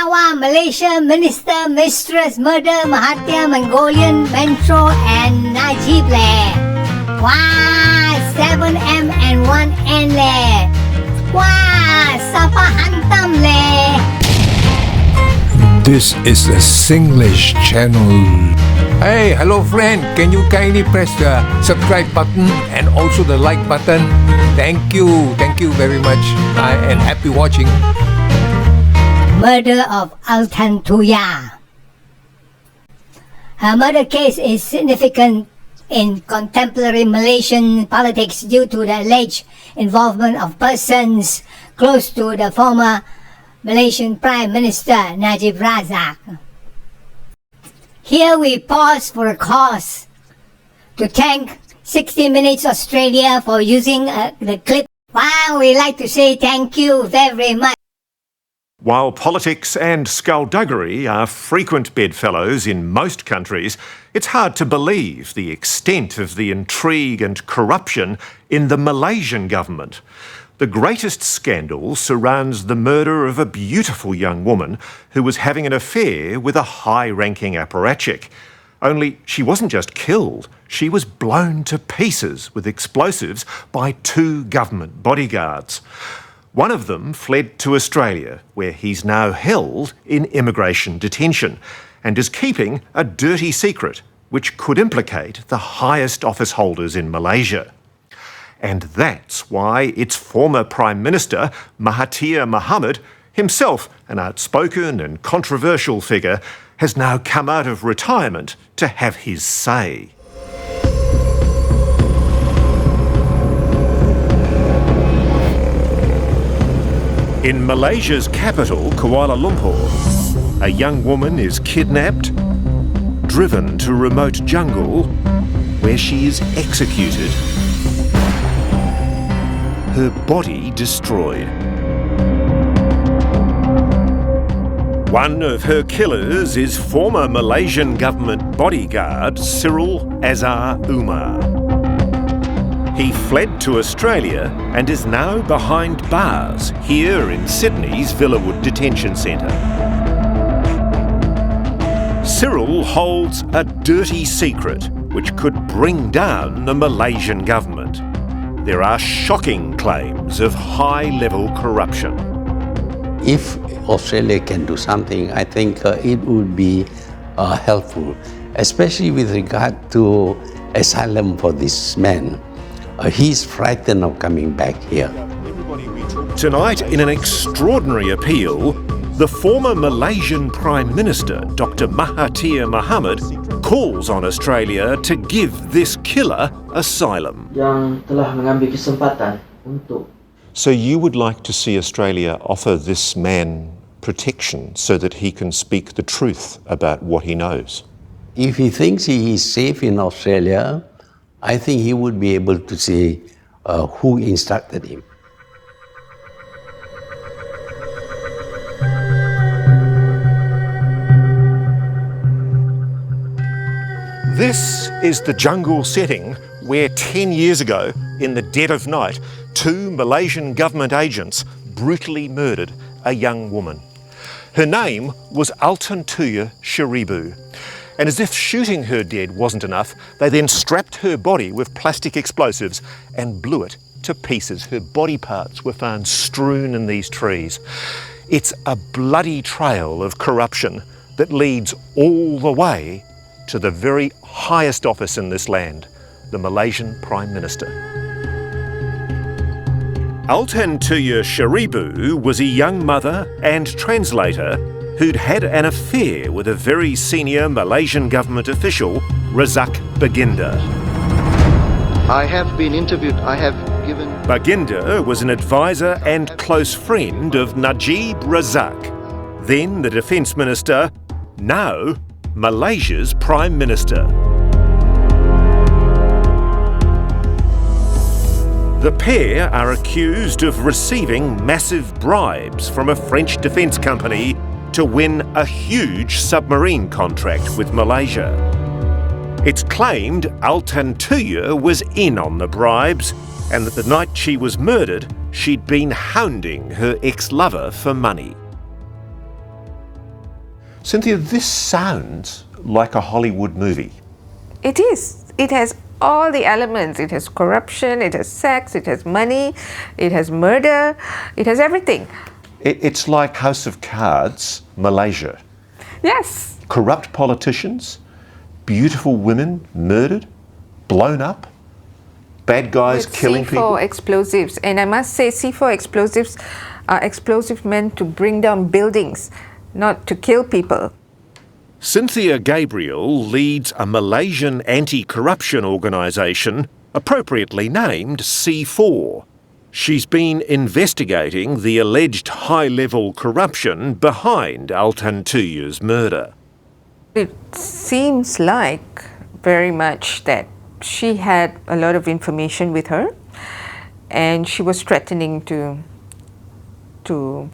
Sarawak, Malaysia, Minister, Mistress, murder, Mahathir, Mongolian, Mansor and Najib le. Wah, 7M and 1N le. Wah, Sapa hantam le. This is a Singlish channel. Hey, hello friend, can you kindly press the subscribe button and also the like button? Thank you very much, and happy watching. Murder of Altan Tuya. Her murder case is significant in contemporary Malaysian politics due to the alleged involvement of persons close to the former Malaysian Prime Minister Najib Razak. Here we pause for a cause to thank 60 Minutes Australia for using the clip. Wow, we like to say thank you very much. While politics and skulduggery are frequent bedfellows in most countries, it's hard to believe the extent of the intrigue and corruption in the Malaysian government. The greatest scandal surrounds the murder of a beautiful young woman who was having an affair with a high-ranking apparatchik. Only she wasn't just killed, she was blown to pieces with explosives by 2 government bodyguards. One of them fled to Australia, where he's now held in immigration detention and is keeping a dirty secret which could implicate the highest office holders in Malaysia. And that's why its former Prime Minister, Mahathir Mohamad, himself an outspoken and controversial figure, has now come out of retirement to have his say. In Malaysia's capital, Kuala Lumpur, a young woman is kidnapped, driven to remote jungle, where she is executed. Her body destroyed. One of her killers is former Malaysian government bodyguard Sirul Azhar Umar. He fled to Australia and is now behind bars here in Sydney's Villawood Detention Centre. Sirul holds a dirty secret which could bring down the Malaysian government. There are shocking claims of high-level corruption. If Australia can do something, I think it would be helpful, especially with regard to asylum for this man. He's frightened of coming back here. Tonight, in an extraordinary appeal, the former Malaysian Prime Minister, Dr. Mahathir Mohamad, calls on Australia to give this killer asylum. Yang telah mengambil kesempatan untuk. So you would like to see Australia offer this man protection so that he can speak the truth about what he knows? If he thinks he is safe in Australia, I think he would be able to say who instructed him. This is the jungle setting where 10 years ago, in the dead of night, 2 Malaysian government agents brutally murdered a young woman. Her name was Altan Tuya Sharibu. And as if shooting her dead wasn't enough, they then strapped her body with plastic explosives and blew it to pieces. Her body parts were found strewn in these trees. It's a bloody trail of corruption that leads all the way to the very highest office in this land, the Malaysian Prime Minister. Altan Tuya Sharibu was a young mother and translator who'd had an affair with a very senior Malaysian government official, Razak Baginda. I have been interviewed, I have given... Baginda was an advisor and close friend of Najib Razak, then the Defence Minister, now Malaysia's Prime Minister. The pair are accused of receiving massive bribes from a French defence company to win a huge submarine contract with Malaysia. It's claimed Altan Tuya was in on the bribes and that the night she was murdered, she'd been hounding her ex-lover for money. Cynthia, this sounds like a Hollywood movie. It is. It has all the elements. It has corruption, it has sex, it has money, it has murder, it has everything. It's like House of Cards, Malaysia. Yes. Corrupt politicians, beautiful women murdered, blown up, bad guys With killing C4 people. explosives. And I must say, C4 explosives are explosive meant to bring down buildings, not to kill people. Cynthia Gabriel leads a Malaysian anti-corruption organisation appropriately named C4. She's been investigating the alleged high-level corruption behind Altan Tuya's murder. It seems like very much that she had a lot of information with her and she was threatening to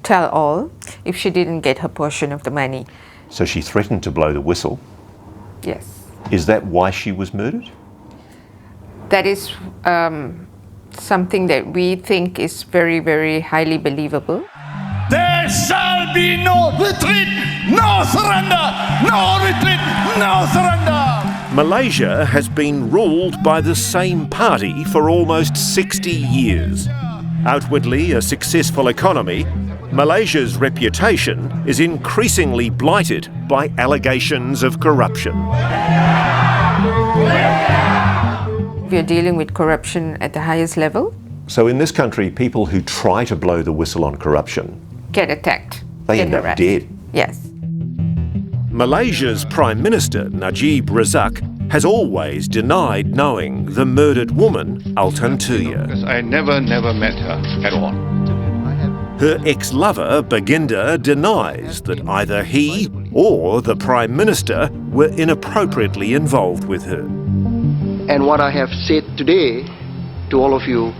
tell all if she didn't get her portion of the money. So she threatened to blow the whistle. Yes. Is that why she was murdered? That is something that we think is very, very highly believable. There shall be no retreat, no surrender, no retreat, no surrender. Malaysia has been ruled by the same party for almost 60 years. Outwardly a successful economy, Malaysia's reputation is increasingly blighted by allegations of corruption. We are dealing with corruption at the highest level. So in this country, people who try to blow the whistle on corruption, Get attacked. they get end up harassed. dead. Yes. Malaysia's Prime Minister, Najib Razak, has always denied knowing the murdered woman, Altan Tuya. Because I never met her at all. Her ex-lover, Baginda, denies that either he or the Prime Minister were inappropriately involved with her. And what I have said today to all of you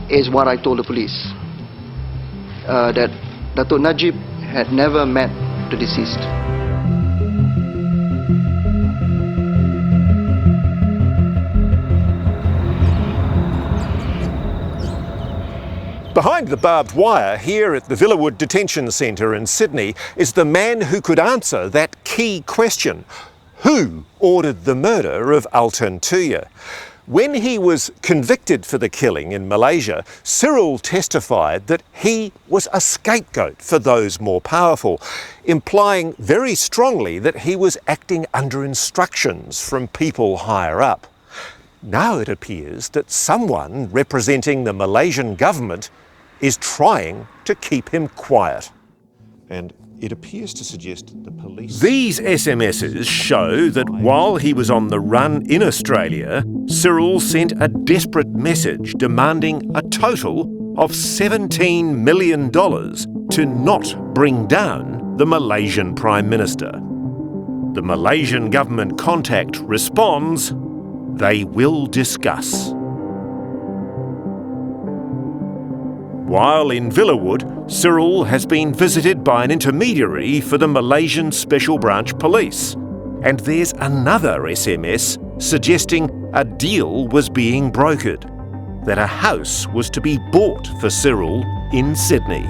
is what I told the police. That Dato' Najib had never met the deceased. Behind the barbed wire here at the Villawood Detention Centre in Sydney is the man who could answer that key question. Who ordered the murder of Altan Tuya? When he was convicted for the killing in Malaysia, Sirul testified that he was a scapegoat for those more powerful, implying very strongly that he was acting under instructions from people higher up. Now it appears that someone representing the Malaysian government is trying to keep him quiet. And it appears to suggest the police... These SMSs show that while he was on the run in Australia, Sirul sent a desperate message demanding a total of $17 million to not bring down the Malaysian Prime Minister. The Malaysian government contact responds, they will discuss. While in Villawood, Sirul has been visited by an intermediary for the Malaysian Special Branch Police. And there's another SMS suggesting a deal was being brokered, that a house was to be bought for Sirul in Sydney.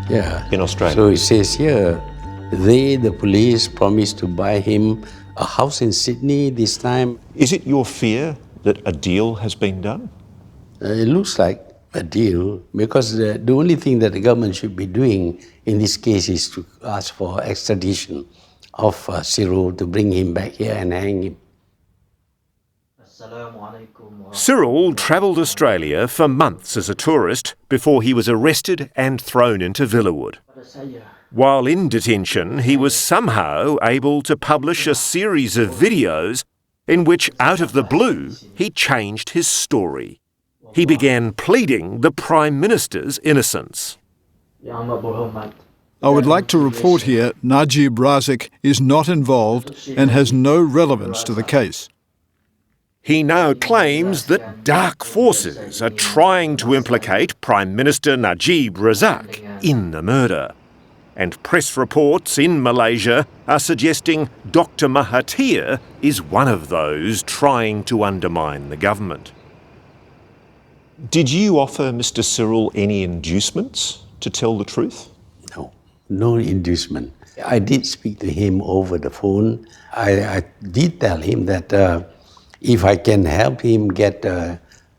Yeah. In Australia. So it says here, the police promised to buy him a house in Sydney this time. Is it your fear that a deal has been done? It looks like a deal, because the only thing that the government should be doing in this case is to ask for extradition of Sirul, to bring him back here and hang him. Sirul travelled Australia for months as a tourist before he was arrested and thrown into Villawood. While in detention, he was somehow able to publish a series of videos in which, out of the blue, he changed his story. He began pleading the Prime Minister's innocence. I would like to report here Najib Razak is not involved and has no relevance to the case. He now claims that dark forces are trying to implicate Prime Minister Najib Razak in the murder. And press reports in Malaysia are suggesting Dr. Mahathir is one of those trying to undermine the government. Did you offer Mr. Sirul any inducements to tell the truth? No, no inducement. I did speak to him over the phone. I did tell him that if I can help him get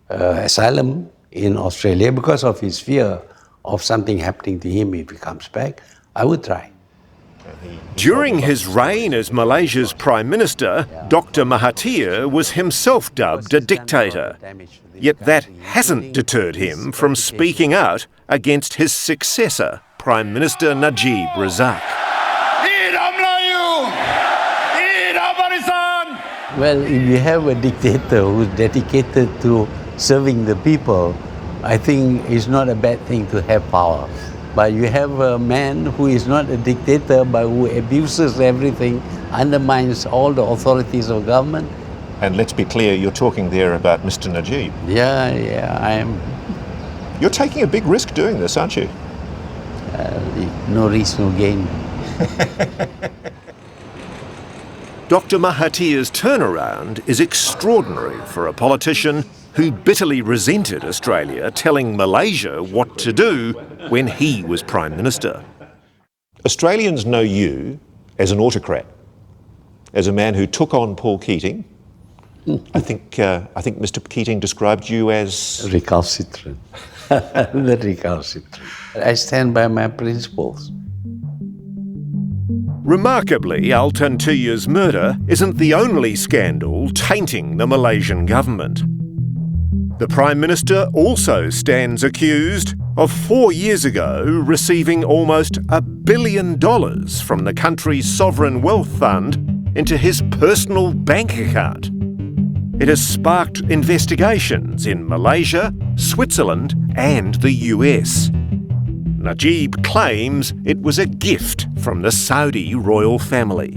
asylum in Australia because of his fear of something happening to him if he comes back, I would try. During his reign as Malaysia's Prime Minister, Dr. Mahathir was himself dubbed a dictator. Yet that hasn't deterred him from speaking out against his successor, Prime Minister Najib Razak. Well, if you have a dictator who's dedicated to serving the people, I think it's not a bad thing to have power. But you have a man who is not a dictator but who abuses everything, undermines all the authorities of government. And let's be clear, you're talking there about Mr. Najib. Yeah, I am. You're taking a big risk doing this, aren't you? No risk, no gain. Dr. Mahathir's turnaround is extraordinary for a politician who bitterly resented Australia telling Malaysia what to do when he was Prime Minister. Australians know you as an autocrat, as a man who took on Paul Keating. I think Mr. Keating described you as... recalcitrant. The recalcitrant. I stand by my principles. Remarkably, Altan Tuya's murder isn't the only scandal tainting the Malaysian government. The Prime Minister also stands accused of 4 years ago receiving almost $1 billion from the country's sovereign wealth fund into his personal bank account. It has sparked investigations in Malaysia, Switzerland and the US. Najib claims it was a gift from the Saudi royal family.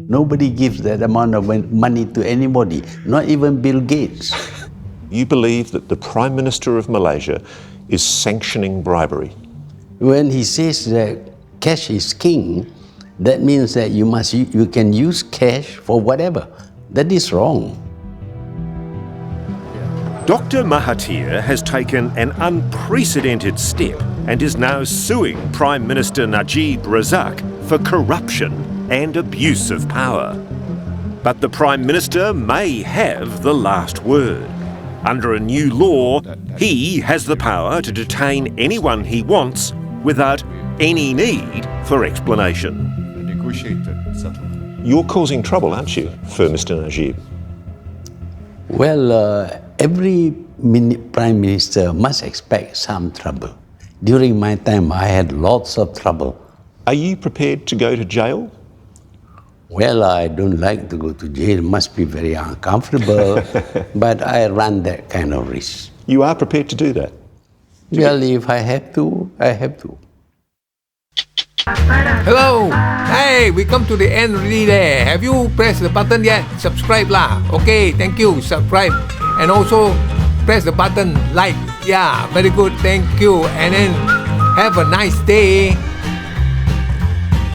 Nobody gives that amount of money to anybody, not even Bill Gates. You believe that the Prime Minister of Malaysia is sanctioning bribery? When he says that cash is king, that means that you can use cash for whatever. That is wrong. Dr. Mahathir has taken an unprecedented step and is now suing Prime Minister Najib Razak for corruption and abuse of power. But the Prime Minister may have the last word. Under a new law, he has the power to detain anyone he wants without any need for explanation. You're causing trouble, aren't you, for Mr. Najib? Well, every Prime Minister must expect some trouble. During my time, I had lots of trouble. Are you prepared to go to jail? Well, I don't like to go to jail. It must be very uncomfortable, but I run that kind of risk. You are prepared to do that? Well, if I have to, I have to. Hello! Hey, we come to the end already there. Have you pressed the button yet? Subscribe lah. Okay, thank you. Subscribe. And also press the button like. Yeah, very good. Thank you. And then have a nice day.